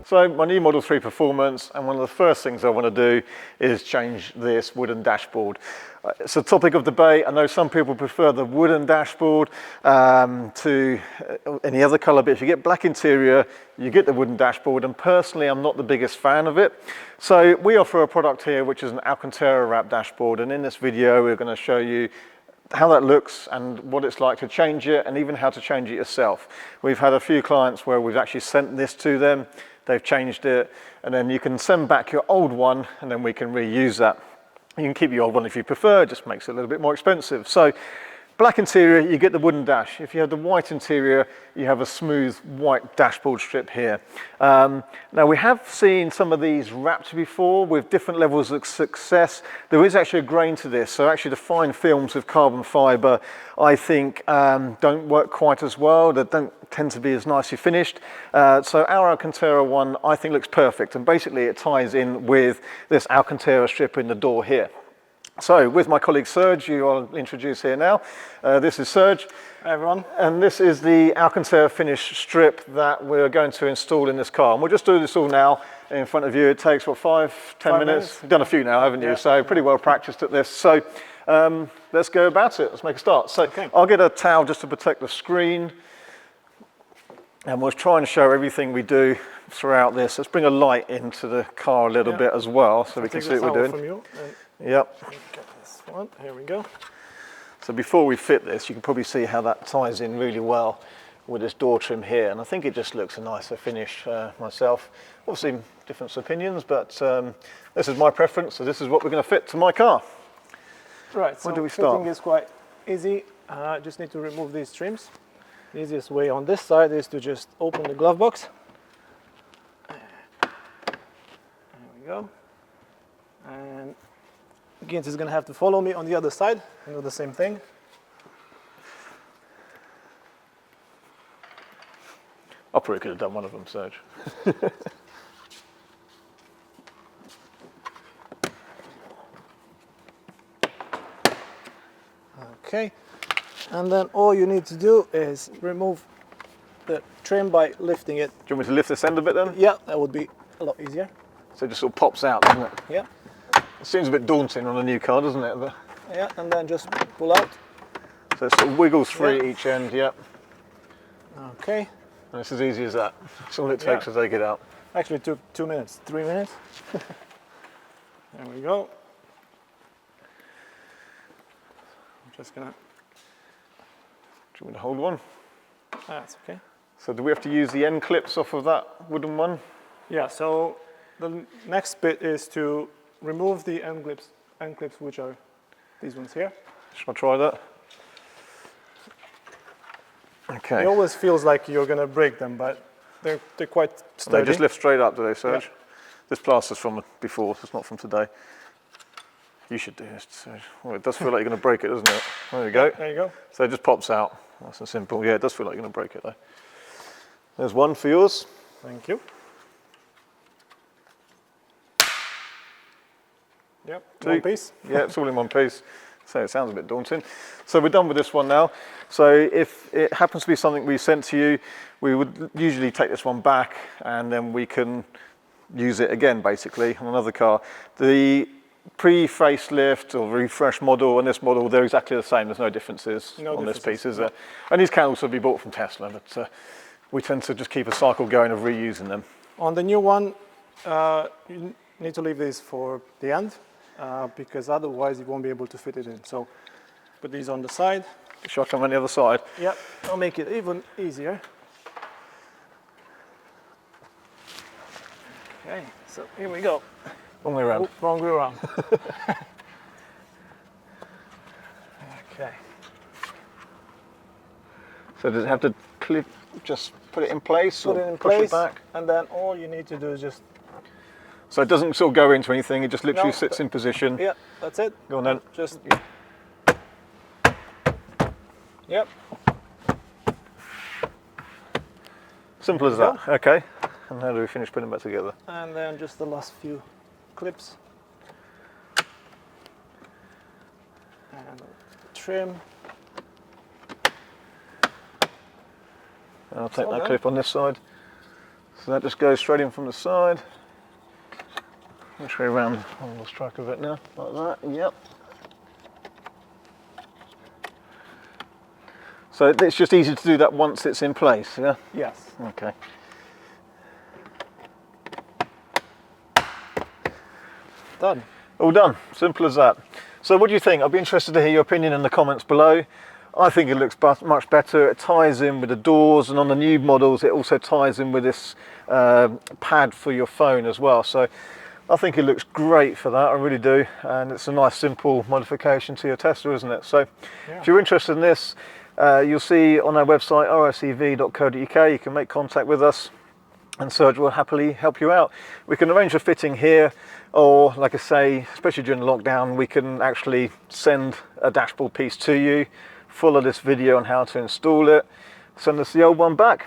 So my new Model 3 Performance, and one of the first things I want to do is change this wooden dashboard. It's a topic of debate. I know some people prefer the wooden dashboard to any other colour, but if you get black interior, you get the wooden dashboard, and personally I'm not the biggest fan of it. So we offer a product here which is an Alcantara wrap dashboard, and in this video we're going to show you how that looks and what it's like to change it, and even how to change it yourself. We've had a few clients where we've actually sent this to them, they've changed it, and then you can send back your old one and then we can reuse that. You can keep your old one if you prefer, it just makes it a little bit more expensive. So black interior, you get the wooden dash. If you have the white interior, you have a smooth white dashboard strip here. Now we have seen some of these wrapped before with different levels of success. There is actually a grain to this, so actually the fine films with carbon fibre I think don't work quite as well. They don't tend to be as nicely finished. So our Alcantara one I think looks perfect, and basically it ties in with this Alcantara strip in the door here. So with my colleague Serge, who I'll introduce here now. This is Serge. Hi everyone. And this is the Alcantara finish strip that we're going to install in this car. And we'll just do this all now in front of you. It takes, what, 5-10 minutes? You've done a few now, haven't you? Yeah. So pretty well practiced at this. So let's go about it. Let's make a start. So okay. I'll get a towel just to protect the screen. And we'll try and show everything we do throughout this. Let's bring a light into the car a little bit as well, so we can see what we're doing. Yep. Get this one. Here we go. So before we fit this, you can probably see how that ties in really well with this door trim here, and I think it just looks a nicer finish myself. Obviously different opinions, but this is my preference, so this is what we're going to fit to my car. Right, so where do we start? fitting is quite easy. Just need to remove these trims. The easiest way on this side is to just open the glove box. There we go. And Gint is going to have to follow me on the other side and do the same thing. I probably could have done one of them, Serge. Okay, and then all you need to do is remove the trim by lifting it. Do you want me to lift this end a bit then? Yeah, that would be a lot easier. So it just sort of pops out, doesn't it? Yeah. It seems a bit daunting on a new car, doesn't it? But yeah, and then just pull out. so it sort of wiggles free each end, yep. Okay. And it's as easy as that. That's all it takes to take it out. Actually it took 2 minutes, 3 minutes. There we go. I'm just gonna... Do you want me to hold one? That's okay. So do we have to use the end clips off of that wooden one? Yeah, so the next bit is to remove the end clips, which are these ones here. Shall I try that? Okay. It always feels like you're going to break them, but they're quite sturdy. They just lift straight up, do they, Serge? Yeah. This plaster's from before, so it's not from today. You should do this, Serge. Well, it does feel like you're going to break it, doesn't it? There you go. There you go. So it just pops out. Nice and simple. Yeah, it does feel like you're going to break it, though. There's one for yours. Thank you. Yep, one piece. Yeah, it's all in one piece. So it sounds a bit daunting. So we're done with this one now. So if it happens to be something we sent to you, we would usually take this one back and then we can use it again, basically, on another car. The pre-facelift or refresh model and this model, they're exactly the same. There's no differences on this piece, is there? And these can also be bought from Tesla, but we tend to just keep a cycle going of reusing them. On the new one, you need to leave these for the end. Because otherwise you won't be able to fit it in. So put these on the side. Shall I come on the other side? Yep, I'll make it even easier. Okay, so here we go. Wrong way around. Oh, wrong way around. Okay. So does it have to clip, just put it in place? Put it in push place, it back? and then all you need to do is just... So it doesn't sort of go into anything, it just literally sits in position. Yeah, that's it. Go on then. Just... Yep. Simple as that. Okay. And how do we finish putting them back together? And then just the last few clips. And trim. And I'll take that clip on this side. So that just goes straight in from the side. Which way around? I've lost track of it now. Like that, yep. So it's just easy to do that once it's in place, yeah? Yes. Okay. Done. All done, simple as that. So what do you think? I'd be interested to hear your opinion in the comments below. I think it looks much better. It ties in with the doors, and on the new models it also ties in with this pad for your phone as well. So I think it looks great for that, I really do. And it's a nice simple modification to your Tesla, isn't it? So Yeah. if you're interested in this, you'll see on our website rocv.co.uk, you can make contact with us and Serge will happily help you out. We can arrange a fitting here, or like I say, especially during lockdown, we can actually send a dashboard piece to you, follow this video on how to install it, send us the old one back.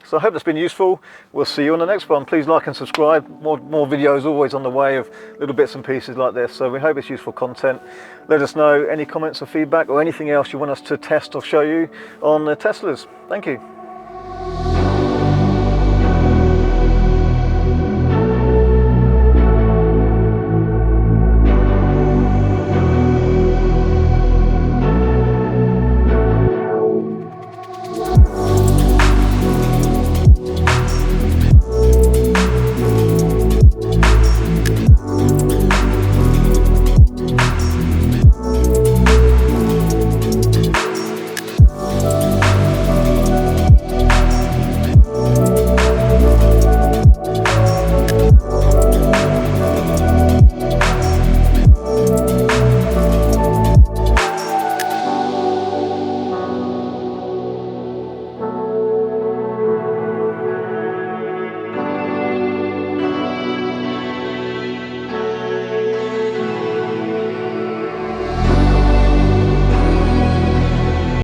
So I hope that's been useful. We'll see you on the next one. Please like and subscribe. More videos always on the way of little bits and pieces like this. So we hope it's useful content. Let us know any comments or feedback or anything else you want us to test or show you on the Teslas. Thank you.